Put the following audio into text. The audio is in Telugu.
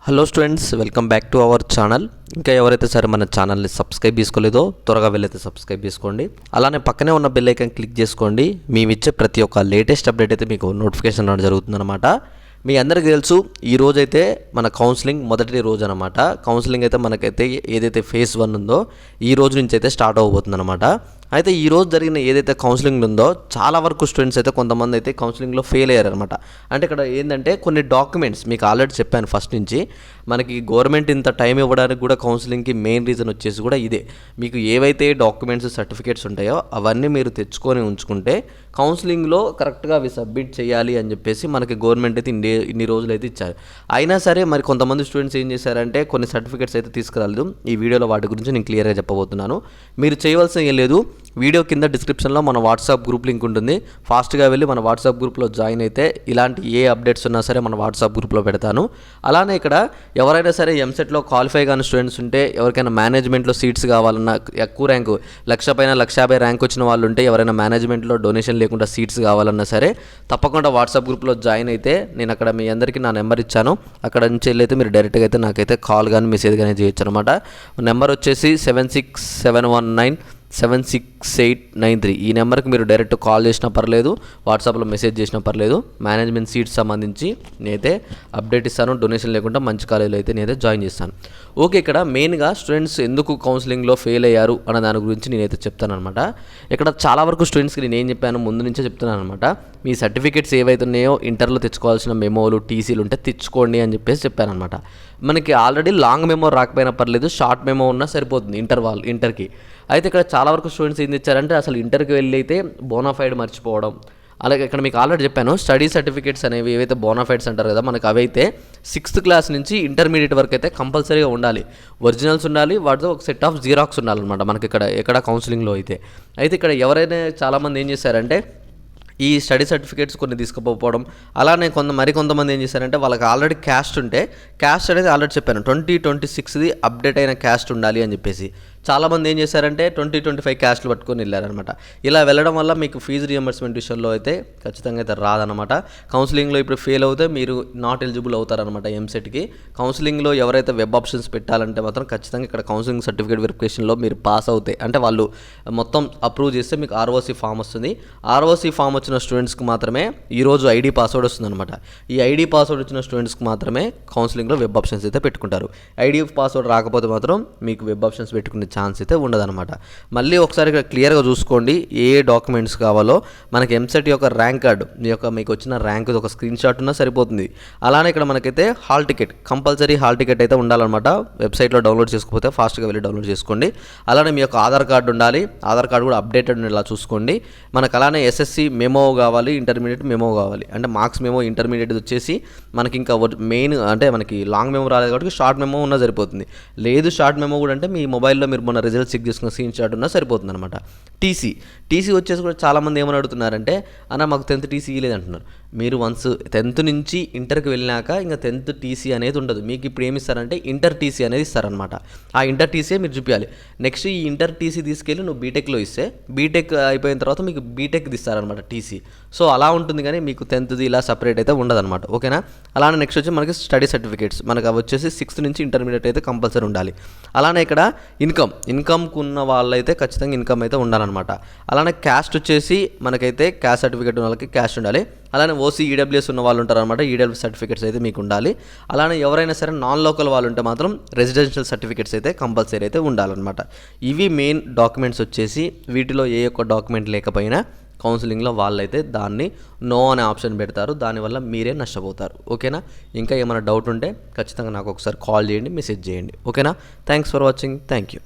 Hello students, welcome back to our channel. ఇంకా ఎవరైతే సరే మన ఛానల్ని సబ్స్క్రైబ్ చేసుకోలేదో త్వరగా వెళ్ళైతే సబ్స్క్రైబ్ చేసుకోండి. అలానే పక్కనే ఉన్న బెల్ ఐకాన్ క్లిక్ చేసుకోండి. మేము ఇచ్చే ప్రతి ఒక్క లేటెస్ట్ అప్డేట్ అయితే మీకు నోటిఫికేషన్ రావడం జరుగుతుందన్నమాట. మీ అందరికీ తెలుసు, ఈ రోజైతే మన కౌన్సిలింగ్ మొదటి రోజు అనమాట. కౌన్సిలింగ్ అయితే మనకైతే ఏదైతే ఫేజ్ 1 ఉందో ఈ రోజు నుంచి అయితే స్టార్ట్ అవ్వబోతుంది అనమాట. అయితే ఈ రోజు జరిగిన ఏదైతే కౌన్సిలింగ్ ఉందో చాలా వరకు స్టూడెంట్స్ అయితే కొంతమంది అయితే కౌన్సిలింగ్లో ఫెయిల్ అయ్యారనమాట. అంటే ఇక్కడ ఏంటంటే కొన్ని డాక్యుమెంట్స్ మీకు ఆల్రెడీ చెప్పాను ఫస్ట్ నుంచి, మనకి గవర్నమెంట్ ఇంత టైం ఇవ్వడానికి కూడా కౌన్సిలింగ్కి మెయిన్ రీజన్ వచ్చేసి కూడా ఇదే. మీకు ఏవైతే డాక్యుమెంట్స్ సర్టిఫికేట్స్ ఉంటాయో అవన్నీ మీరు తెచ్చుకొని ఉంచుకుంటే కౌన్సిలింగ్లో కరెక్ట్గా అవి సబ్మిట్ చేయాలి అని చెప్పేసి మనకి గవర్నమెంట్ అయితే ఇన్ని రోజులు అయితే ఇచ్చారు. అయినా సరే మరి కొంతమంది స్టూడెంట్స్ ఏం చేశారంటే కొన్ని సర్టిఫికేట్స్ అయితే తీసుకురాలేదు. ఈ వీడియోలో వాటి గురించి నేను క్లియర్గా చెప్పబోతున్నాను. మీరు చేయవలసిన ఏం లేదు, వీడియో కింద డిస్క్రిప్షన్లో మన వాట్సాప్ గ్రూప్ లింక్ ఉంటుంది. ఫాస్ట్గా వెళ్ళి మన వాట్సాప్ గ్రూప్లో జాయిన్ అయితే ఇలాంటి ఏ అప్డేట్స్ ఉన్నా సరే మన వాట్సాప్ గ్రూప్లో పెడతాను. అలానే ఇక్కడ ఎవరైనా సరే ఎంసెట్లో క్వాలిఫై కాని స్టూడెంట్స్ ఉంటే, ఎవరికైనా మేనేజ్మెంట్లో సీట్స్ కావాలన్నా, ఎక్కువ ర్యాంకు 1,00,000 పైన 1,50,000 ర్యాంక్ వచ్చిన వాళ్ళు ఉంటే, ఎవరైనా మేనేజ్మెంట్లో డొనేషన్ లేకుండా సీట్స్ కావాలన్నా సరే తప్పకుండా వాట్సాప్ గ్రూప్లో జాయిన్ అయితే నేను అక్కడ మీ అందరికీ నా నెంబర్ ఇచ్చాను. అక్కడ నుంచి వెళ్ళైతే మీరు డైరెక్ట్గా అయితే నాకైతే కాల్ కానీ మెసేజ్ కానీ చేయొచ్చు అనమాట. నెంబర్ వచ్చేసి 7671976893. ఈ నెంబర్కి మీరు డైరెక్ట్ కాల్ చేసినా పర్లేదు, వాట్సాప్లో మెసేజ్ చేసినా పర్లేదు. మేనేజ్మెంట్ సీట్స్ సంబంధించి నేనైతే అప్డేట్ ఇస్తాను. డొనేషన్ లేకుండా మంచి కాలేజీలో అయితే నేనైతే జాయిన్ చేస్తాను. ఓకే, ఇక్కడ మెయిన్గా స్టూడెంట్స్ ఎందుకు కౌన్సిలింగ్లో ఫెయిల్ అయ్యారు అన్న దాని గురించి నేనైతే చెప్తాను అనమాట. ఇక్కడ చాలా వరకు స్టూడెంట్స్కి నేను ఏం చెప్పాను ముందు నుంచే చెప్తున్నాను అనమాట. మీ సర్టిఫికేట్స్ ఏవైతే ఉన్నాయో ఇంటర్లో తెచ్చుకోవాల్సిన మెమోలు, టీసీలు ఉంటే తెచ్చుకోండి అని చెప్పాను అనమాట. మనకి ఆల్రెడీ లాంగ్ మెమో రాకపోయినా పర్లేదు, షార్ట్ మెమో ఉన్నా సరిపోతుంది ఇంటర్కి. అయితే ఇక్కడ చాలా వరకు స్టూడెంట్స్ ఏం తెచ్చారంటే అసలు ఇంటర్కి వెళ్ళి అయితే బోనాఫైడ్ మర్చిపోవడం. అలాగే ఇక్కడ మీకు ఆల్రెడీ చెప్పాను, స్టడీ సర్టిఫికేట్స్ అనేవి ఏవైతే బోనాఫైడ్స్ అంటారు కదా, మనకు అవైతే 6th క్లాస్ నుంచి ఇంటర్మీడియట్ వరకు అయితే కంపల్సరీగా ఉండాలి. ఒరిజినల్స్ ఉండాలి, వాటితో ఒక సెట్ ఆఫ్ జిరాక్స్ ఉండాలన్నమాట మనకి ఇక్కడ కౌన్సిలింగ్లో అయితే ఇక్కడ ఎవరైనా చాలామంది ఏం చేశారంటే ఈ స్టడీ సర్టిఫికేట్స్ కొన్ని తీసుకుపోవడం. అలానే కొంతమంది ఏం చేశారంటే వాళ్ళకి ఆల్రెడీ క్యాస్ట్ ఉంటే, క్యాస్ట్ అనేది ఆల్రెడీ చెప్పాను 2026ది అప్డేట్ అయిన క్యాస్ట్ ఉండాలి అని చెప్పేసి. చాలామంది ఏం చేశారంటే 2025 క్యాస్ట్లు పట్టుకొని వెళ్ళారనమాట. ఇలా వెళ్ళడం వల్ల మీకు ఫీజు రియంబర్స్మెంట్ విషయంలో అయితే ఖచ్చితంగా అయితే రాదనమాట. కౌన్సిలింగ్లో ఇప్పుడు ఫెయిల్ అవుతే మీరు నాట్ ఎలిజిబుల్ అవుతారనమాట ఎంసెట్కి. కౌన్సిలింగ్లో ఎవరైతే వెబ్ ఆప్షన్స్ పెట్టాలంటే మాత్రం ఖచ్చితంగా ఇక్కడ కౌన్సిలింగ్ సర్టిఫికేట్ వెరిఫికేషన్లో మీరు పాస్ అవుతాయి అంటే వాళ్ళు మొత్తం అప్రూవ్ చేస్తే మీకు ఆర్ఓసీ ఫామ్ వస్తుంది. ఆర్ఓసీ ఫామ్ వచ్చిన స్టూడెంట్స్కి మాత్రమే ఈరోజు ఐడి పాస్వర్డ్ వస్తుందన్నమాట. ఈ ఐడి పాస్వర్డ్ వచ్చిన స్టూడెంట్స్కి మాత్రమే కౌన్సిలింగ్లో వెబ్ ఆప్షన్స్ అయితే పెట్టుకుంటారు. ఐడి పాస్వర్డ్ రాకపోతే మాత్రం మీకు వెబ్ ఆప్షన్స్ పెట్టుకునే ఛాన్స్ అయితే ఉండదన్నమాట. మళ్ళీ ఒకసారి ఇక్కడ క్లియర్గా చూసుకోండి ఏ డాక్యుమెంట్స్ కావాలో. మనకి ఎంసెట్ యొక్క ర్యాంక్ కార్డు మీకు వచ్చిన ర్యాంక్ ఒక స్క్రీన్ షాట్ ఉన్నా సరిపోతుంది. అలానే ఇక్కడ మనకైతే hall ticket, compulsory hall ticket అయితే ఉండాలన్నమాట. వెబ్సైట్లో డౌన్లోడ్ చేసుకోకపోతే ఫాస్ట్గా వెళ్ళి డౌన్లోడ్ చేసుకోండి. అలానే మీ యొక్క ఆధార్ కార్డు ఉండాలి. ఆధార్ కార్డు కూడా అప్డేటెడ్ ఉండేలా చూసుకోండి. మనకు అలానే ఎస్ఎస్సి మెమో కావాలి, ఇంటర్మీడియట్ మెమో కావాలి. అంటే మార్క్స్ మెమో ఇంటర్మీడియట్ వచ్చేసి మనకి ఇంకా మెయిన్ అంటే మనకి లాంగ్ మెమో రాలేదు కాబట్టి షార్ట్ మెమో ఉన్నా సరిపోతుంది. లేదు షార్ట్ మెమో కూడా అంటే మీ మొబైల్లో మీరు మన రిజల్ట్ చెక్ చేసుకున్న స్క్రీన్ షాట్ ఉన్నా సరిపోతుంది అనమాట. టీసీ వచ్చేసి కూడా చాలామంది ఏమని అడుగుతున్నారంటే, అన్న మాకు 10th టీసీ ఇవ్వలేదంటున్నారు. మీరు వన్స్ 10th నుంచి ఇంటర్కి వెళ్ళినాక ఇంకా 10th టీసీ అనేది ఉండదు. మీకు ఇప్పుడు ఏమి ఇస్తారంటే ఇంటర్ టీసీ అనేది ఇస్తారనమాట. ఆ ఇంటర్ టీసీ మీరు చూపించాలి. నెక్స్ట్ ఈ ఇంటర్ టీసీ తీసుకెళ్ళి నువ్వు బీటెక్లో ఇస్తే బీటెక్ అయిపోయిన తర్వాత మీకు బీటెక్ది ఇస్తారనమాట టీసీ. సో అలా ఉంటుంది, కానీ మీకు 10thది ఇలా సపరేట్ అయితే ఉండదన్నమాట. ఓకేనా? అలానే నెక్స్ట్ వచ్చి మనకి స్టడీ సర్టిఫికేట్స్ మనకు అవి వచ్చేసి 6th నుంచి ఇంటర్మీడియట్ అయితే కంపల్సరీ ఉండాలి. అలానే ఇక్కడ ఇన్కమ్కు ఉన్న వాళ్ళైతే ఖచ్చితంగా ఇన్కమ్ అయితే ఉండాలన్నమాట. అలానే క్యాస్ట్ వచ్చేసి మనకైతే క్యాస్ట్ సర్టిఫికేట్ ఉన్న వాళ్ళకి క్యాస్ట్ ఉండాలి. అలానే ఓసీ ఈడబ్ల్యూఎస్ ఉన్న వాళ్ళు ఉంటారనమాట. ఈడబ్ల్యూ సర్టిఫికేట్స్ అయితే మీకు ఉండాలి. అలానే ఎవరైనా సరే నాన్ లోకల్ వాళ్ళు ఉంటే మాత్రం రెసిడెన్షియల్ సర్టిఫికేట్స్ అయితే కంపల్సరీ అయితే ఉండాలన్నమాట. ఇవి మెయిన్ డాక్యుమెంట్స్ వచ్చేసి. వీటిలో ఏ ఒక్క డాక్యుమెంట్ లేకపోయినా కౌన్సిలింగ్లో వాళ్ళైతే దాన్ని నో అనే ఆప్షన్ పెడతారు. దానివల్ల మీరే నష్టపోతారు. ఓకేనా? ఇంకా ఏమైనా డౌట్ ఉంటే ఖచ్చితంగా నాకు ఒకసారి కాల్ చేయండి, మెసేజ్ చేయండి. ఓకేనా? Thanks for watching. Thank you.